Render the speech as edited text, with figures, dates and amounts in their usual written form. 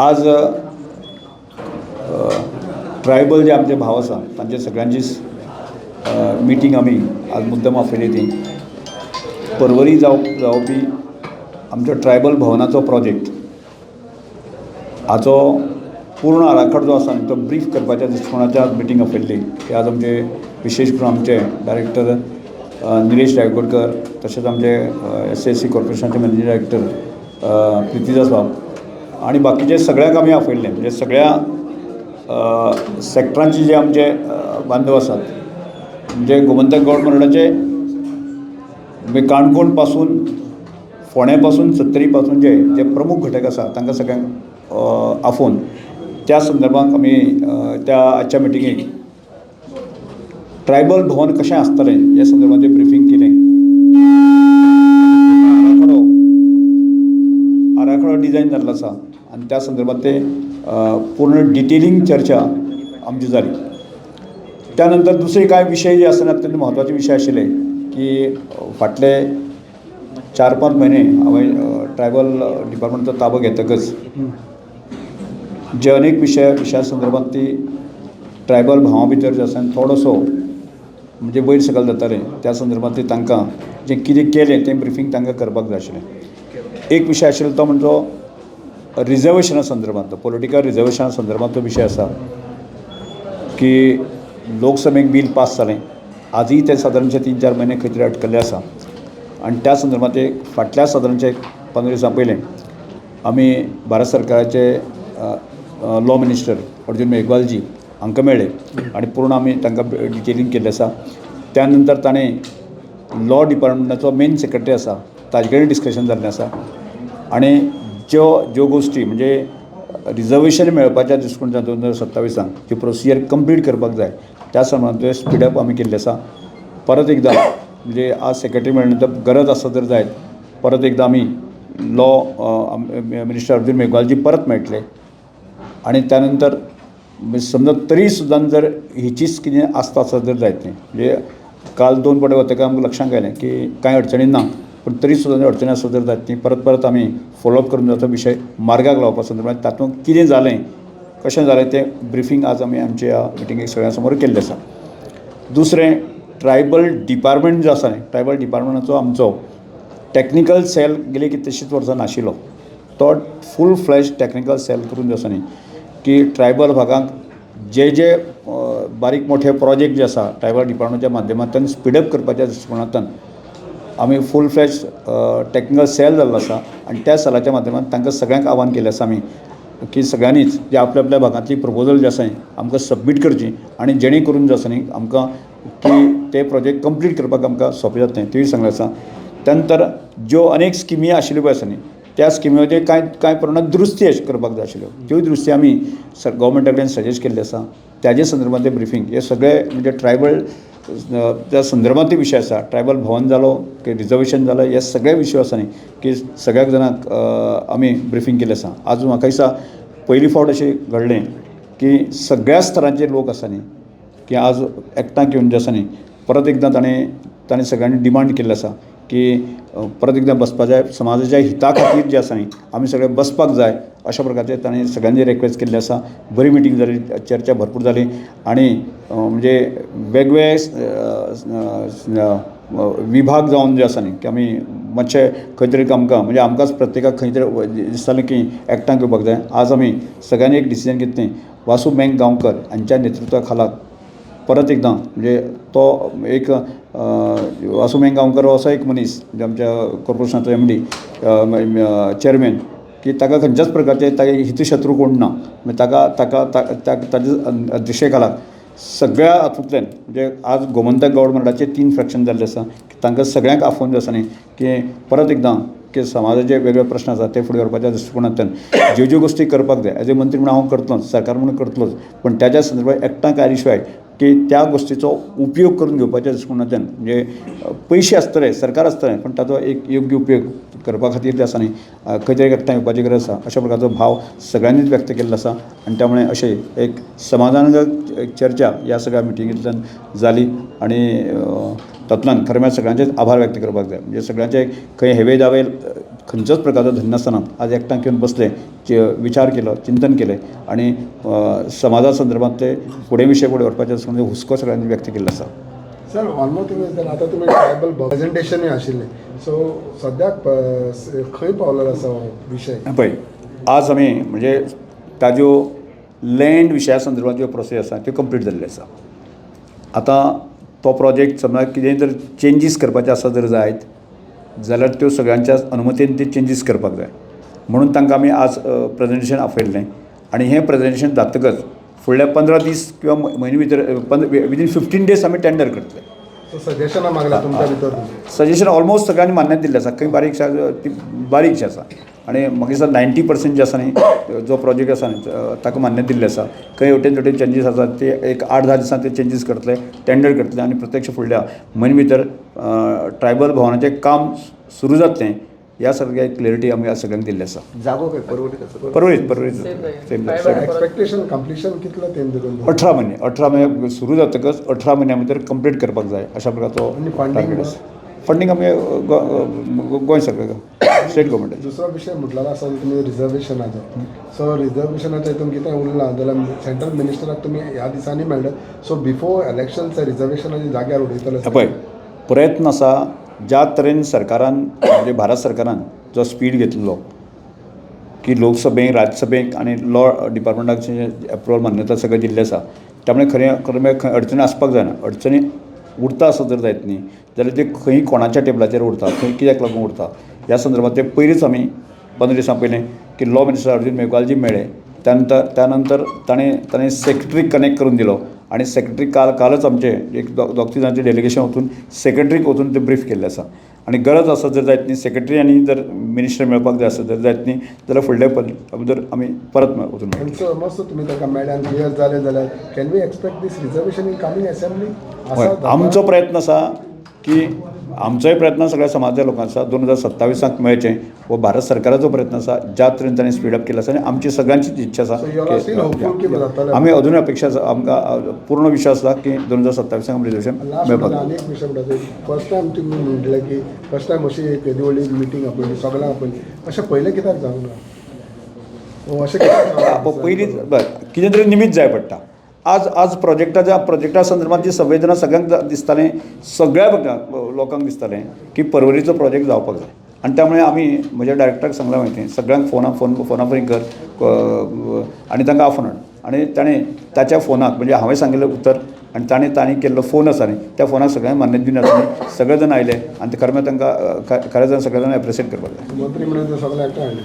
आज ट्रायबल जे आमचे भाव आसा तांचे सगळ्यांचीच मिटींग आमी आज मुद्दम आपयली ती परवरी जावपी आमच्या ट्रायबल भवनाचो प्रोजेक्ट हाचो पूर्ण आराखडो जो आसा तो ब्रीफ करपाच्या दृश्टिकोनाची आज मिटींग आपयल्ली ती आज आमचे विशेश करून आमचे डायरेक्टर निलेश रायगोडकर तशेंच आमचे SSC कॉर्पोरेशनाचे मॅनेजिंग डायरेक्टर प्रितीदास बाब आणि बाकीचे सगळ्यांक आमी आपयल्ले म्हणजे सगळ्या सेक्टरांचे जे आमचे बांधव आसात म्हणजे गोमंतक गौड मंडळाचे म्हणजे काणकोण पासून फोंड्या पासून सत्तरी पासून जे प्रमुख घटक आसा तांकां सगळ्यांक आफोवन त्या संदर्भात आमी त्या आजच्या मिटिंगेक ट्रायबल भवन कशें आसतलें ह्या संदर्भात ब्रिफींग केलें. आराखडो डिझायन जाल्लो आसा आनी त्या संदर्भात ते पूर्ण डिटेलिंग चर्चा आमची जाली. त्यानंतर दुसरे कांय विशय जे आसतना अत्यंत म्हत्वाचे विशय आशिल्ले की फाटले 4-5 म्हयने हांवें ट्रायबल डिपार्टमेंटाचो ताबो घेतकच जे अनेक विशया संदर्भात ती ट्रायबल भावां भितर जे आसा थोडोसो म्हणजे वयर सकयल जातालें त्या संदर्भात ते तांकां जें कितें केलें तें ब्रिफींग तांकां करपाक जाय आशिल्लें. एक विशय आशिल्लो तो म्हणजे रिजर्वेशना संदर्भांत पॉलिटिकल रिजर्वेशना संदर्भांत तो विशय आसा की लोकसभेक बील पास जालें आजूय ते सादारणशे 3-4 म्हयने खंय तरी अटकल्ले आसा आनी त्या संदर्भात एक फाटल्या सादारणशे 15 दिसां पयलें आमी भारत सरकाराचे लॉ मिनिस्टर अर्जुन मेघवालजी हांकां मेळ्ळे आनी पूर्ण आमी तांकां डिटेलिंग केल्लें आसा. त्यानंतर ताणें लॉ डिपार्टमेंटाचो मेन सेक्रेटरी आसा ताजे कडेन डिस्कशन जाल्लें आसा आनी ज्यो गोश्टी म्हणजे रिजर्वेशन मेळपाच्या दृश्टिकोनांतल्यान 2027 जी प्रोसिजर कंप्लीट करपाक जाय त्या संदर्भात स्पीडअप आमी केल्लें आसा. परत एकदा म्हणजे आज सेक्रेटरी मेळ्ळे नंतर गरज आसा जर जायत परत एकदा आमी लॉ मिनिस्टर अर्जुन मेघवालजी परत मेळटले आनी त्यानंतर समजा तरी सुद्दां जर हिचीच कितें आस्त आसा जर जायत न्ही म्हणजे काल 2 फावटी वतकच आमकां लक्षांत आयलें की कांय अडचणी ना पूण तरी सुद्दां जर अडचणी आसा जर जायत न्ही परत आमी फॉलोअप करून जाता विशय मार्गाक लावपा संदर्भात तातूंत कितें जालें कशें जालें तें ब्रिफींग आज आमी आमच्या ह्या मिटिंगेक सगळ्यां समोर केल्लें आसा. दुसरें ट्रायबल डिपार्टमेंट जो आसा न्ही ट्रायबल डिपार्टमेंटाचो आमचो टॅक्निकल सेल गेली कितलींशींच वर्सां नाशिल्लो तो फूल फ्लॅश टॅक्निकल सेल करून जो आसा न्ही की ट्रायबल भागांक जे बारीक मोठे प्रोजेक्ट जे आसा ट्रायबल डिपार्टमेंटाच्या माध्यमांतल्यान स्पीडअप करपाच्या दृश्टिकोनांतल्यान आमी फूल फ्लॅश टॅक्निकल सेल जाल्लो आसा आनी त्या सेलाच्या माध्यमांतल्यान तांकां सगळ्यांक आव्हान केलें आसा आमी की सगळ्यांनीच जे आपल्या भागांतली प्रपोजल जे आसा आमकां सबमीट करची आनी जेणे करून जे आसा न्ही आमकां की ते प्रोजेक्ट कंप्लीट करपाक आमकां सोंपें जातलें तेवूय सांगलें आसा. त्यानंतर ज्यो अनेक स्किमी आशिल्ल्यो पळय आसा न्ही त्या स्किमीमध्ये कांय प्रमाणात दुरुस्ती करपाक जाय आशिल्ल्यो त्यो दुरुस्ती आमी गव्हर्मेंटा कडेन सजेस्ट केल्ले आसा. त्याचे संदर्भात ब्रिफींग हे सगळे म्हणजे ट्रायबल त्या संदर्भांतले विशय आसा. ट्रायबल भवन जालो की रिजर्वेशन जालो हे सगळे विशय आसा न्ही की सगळ्याक जाणांक आमी ब्रिफींग केल्लें आसा. आज म्हाका दिसता पयली फावट अशें घडलें की सगळ्या स्तरांचे लोक आसा न्ही की आज एकठांय येवन जे आसा न्ही परत एकदां ताणें सगळ्यांनी डिमांड केल्लें आसा की परत एकदां बसपा जाय समाजाच्या हिता खातीर जे आसा न्ही आमी सगळे बसपाक जाय अशा प्रकारचे ताणें सगळ्यांनी रिक्वेस्ट केल्ली आसा. बरी मिटींग जाली चर्चा भरपूर जाली आनी म्हणजे वेगवेगळे विभाग जावन जे आसा न्ही की आमी मातशें खंय तरी आमकां म्हणजे आमकांच प्रत्येकाक खंय तरी दिसतालें की एकठांय येवपाक जाय. आज आमी सगळ्यांनी एक डिसिजन घेतलें वासू मेंग गांवकर हांच्या नेतृत्वा खाला परत एकदां म्हणजे तो एक वासू मेंग गांवकर असो एक मनीस म्हणजे आमच्या कॉर्पोरेशनाचो MD चेअरमॅन की ताका खंयच्याच प्रकारचे तागे हितशत्रू कोण ना म्हणजे ताजे अध्यक्षे खाला सगळ्या हातूंतल्यान म्हणजे आज गोमंतक गौड मंडळाचे 3 फ्रॅक्शन जाल्ले आसा तांकां सगळ्यांक आफोवन जे आसा न्ही की परत एकदां की समाजाचे वेगवेगळे प्रश्न आसा ते फुडें व्हरपाच्या दृश्टिकोनांतल्यान ज्यो गोश्टी करपाक जाय एज ए मंत्री म्हणून हांव करतलोच सरकार म्हणून करतलोच पण त्याच्या संदर्भात एकठांय आयले शिवाय की त्या गोश्टीचो उपयोग करून घेवपाच्या दृश्टिकोनांतल्यान म्हणजे पयशे आसतले सरकार आसतलें पण ताचो एक योग्य उपयोग करपा खातीर जे आसा न्ही खंय तरी एकठांय येवपाची गरज आसा अशा प्रकारचो भाव सगळ्यांनीच व्यक्त केल्लो आसा आनी त्यामुळे अशें एक समाधानकारक चर्चा ह्या सगळ्या मिटिंगेंतल्यान जाली आनी तातूंतल्यान खरें म्हळ्यार सगळ्यांचेच आभार व्यक्त करपाक जाय म्हणजे सगळ्यांचे खंय हेवे दावे खंयच्याच प्रकारचो धंय नासतना आज एकठांय घेवन बसले, विचार केलो, चिंतन केलें आनी समाजा संदर्भांत ते फुडें विशय फुडें व्हरपाचे म्हणजे हुस्को सगळ्यांनी व्यक्त केल्लो आसा. Sir one more thing is that आतां तुमी ट्रायबल प्रेजेंटेशनूय आशिल्लें, सो सद्याक खंय पावलेलो आसा हो विशय? पळय आज आमी म्हणजे ताज्यो लँड विशया संदर्भांत ज्यो प्रोसेस आसा त्यो कंप्लीट जाल्ल्यो आसा. आतां तो प्रोजेक्ट समजा कितेंय जर चेंजीस करपाचे आसा जर जायत जाल्यार त्यो सगळ्यांच्या अनुमतीन ते चेंजीस करपाक जाय. म्हणून तांकां आमी आज प्रेजेंटेशन आपयल्लें आनी हें प्रेजेंटेशन जातकच फुडल्या 15 दीस किंवा म्हयने भितर विदीन 15 डेज आमी टेंडर करतले. सो सजेशनां मागल्या तुमच्या भितर? सजेशन ऑलमोस्ट सगळ्यांनी मान्य दिल्लें आसा. खंय बारीकशें ती बारीकशी आसा आनी म्हाका दिसता 90% जे आसा न्ही जो प्रोजेक्ट आसा न्ही ताका मान्य दिल्लें आसा. खंय हेवटेन तेवटेन चेंजीस आसात ते एक 8-10 दिसांत ते चेंजीस करतले, टेंडर करतले आनी प्रत्यक्ष फुडल्या म्हयने भितर ट्रायबल भवनाचें काम सुरू जातलें ह्या सगळ्या क्लियरिटी आमी आज सगळ्यांक दिल्ली आसा. जागो खंय? परवरीत? परवरीत सेम एक्सपेक्टेशन कंप्लिशन कितलो टायम दिलो? 18 म्हयने सुरू जातकच 18 म्हयन्या भितर कंप्लीट करपाक जाय अशा प्रकारचो टार्गेट आसा. फंडींग आमी गोंय सरकार स्टेट गव्हर्मेंट. दुसरो विशय म्हटल्यार आसा तुमी रिजर्वेशनाचो. सो रिजर्वेशनाचो हितून कितें उरलां जाल्यार सेंट्रल मिनिस्टराक तुमी ह्या दिसांनी मेळ्ळे, सो बिफोर इलेक्शन्स रिजर्वेशनाच्या जाग्यार उडयतले? पळय प्रयत्न आसा ज्या तरेन सरकारान म्हणजे भारत सरकारान जो स्पीड घेतलेलो की लोकसभेक राज्यसभेक आनी लॉ डिपार्टमेंटाचे एप्रुवल मान्यता सगळें दिल्लें आसा, त्यामुळे खरें खंय अडचणी आसपाक जायना. अडचणी उरता आसत जर जायत न्ही जाल्यार ते खंय कोणाच्या टेबलाचेर उरता, खंय कित्याक लागून उरता ह्या संदर्भात ते पयलींच आमी 15 दिसां पयलीं की लॉ मिनिस्टर अर्जून मेघवालजी मेळ्ळे. त्यानंतर ताणें सेक्रेटरीक कनेक्ट करून दिलो आनी सेक्रेटरी कालच आमचे एक दोग तीन जाणांचें डेलिगेशन वचून सेक्रेटरीक वचून ते ब्रीफ केल्लें आसा. आनी गरज आसत जर जायत न्ही सेक्रेटरी आनी जर मिनिस्टर मेळपाक जाय आसत जर जायत न्ही जाल्यार फुडल्या भितर आमी परत वचून सो मस्त तुमी ताका मेळ्ळे आनी क्लियर जालें जाल्यार can we expect this reservation in coming assembly? आमचो प्रयत्न आसा की आमचोय प्रयत्न सगळ्या समाजाच्या लोकांचा 2027 मेळचें हो भारत सरकाराचो प्रयत्न आसा. ज्या तरेन ताणें स्पीडअप केला आसा आनी आमची सगळ्यांचीच इच्छा आसा की आमी अजूनय अपेक्षा आमकां पूर्ण विश्वास आसा की 2027 आमी रिजर्वेशन मेळपाक. आनी एक विशय म्हणटा फर्स्ट टायम तुमी म्हटलें की फर्स्ट टायम अशी एक येदी व्हडली मिटींग आपयली सगळ्यांक आपयली, अशें पयलें कित्याक जावंक ना? अशें पयलींच कितें तरी निमित्त जाय पडटा. आज प्रोजेक्टा संदर्भात जी संवेदना सगळ्यांक दिसतालें, सगळ्या लोकांक दिसतालें की परवरीचो प्रोजेक्ट जावपाक जाय. आनी त्यामुळे आमी म्हज्या डायरेक्टराक सांगलां माहिती सगळ्यांक फोना फ्री कर आनी तांकां आफोन हाड आनी ताणें ताच्या फोनाक म्हणजे हांवें सांगिल्लें उतर आनी ताणें केल्लो फोन आसा न्ही त्या फोनाक सगळ्यांक मान्य दिवन आसा. सगळे जाण आयले आनी ते खरें तांकां खरें जाण सगळे जाण एप्रिशिएट करपाक जाय. मंत्री म्हणून सगळे एकठांय हाडले.